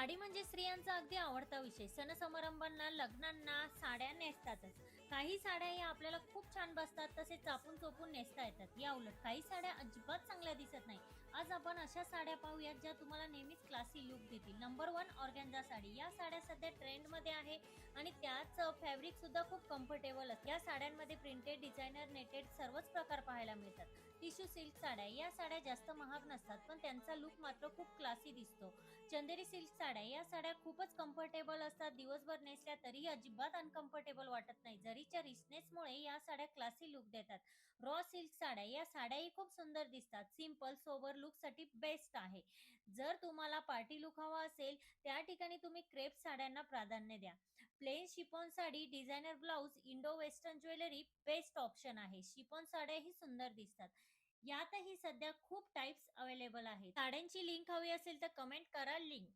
साडी म्हणजे स्त्रियांचा अगदी आवडता विषय. सण-समारंभांना, लग्नांना साड्या नेसतातच. काही साड्या या आपल्याला खूप छान बसतात, तसेच चापून-चोपून नेसता येतात. याउलट काही साड्या अजिबात चांगल्या दिसत नाही. आज आपण अशा साड्या पाहूयात, ज्या तुम्हाला नेहमीच क्लासी लूक देतील. Number 1 organza sari. या साड्या सध्या ट्रेंडमध्ये आहे आणि त्याच फॅब्रिकसुद्धा खूप कम्फर्टेबल असते. या साड्यांमध्ये प्रिंटेड, डिझायनर, नेटेड सर्वच प्रकार पाहायला मिळतात. टिश्यू सिल्क साड्या. या साड्या जास्त महाग नसतात, पण त्यांचा लूक मात्र खूप क्लासी दिसतो. चंदेरी सिल्क साड्या. या साड्या खूपच कम्फर्टेबल असतात. दिवसभर नेसल्या तरीही अजिबात अनकम्फर्टेबल वाटत नाही. जरीच्या रिचनेसमुळे या साड्या क्लासी लूक देतात. रॉ सिल्क साड्या. या साड्याही खूप सुंदर दिसतात. सिंपल सोबर लूकसाठी बेस्ट आहे. जर तुम्हाला पार्टी लूक हवा असेल, त्या ठिकाणी तुम्ही क्रेप साड्यांना प्राधान्य द्या. Plain chiffon sari, designer blouse, Indo western jewellery best option आहे. शिफॉन साड्याही सुंदर दिसतात. यातही सध्या खूप टाइप्स अवेलेबल आहेत. साड्यांची लिंक हवी असेल तर कमेंट करा लिंक.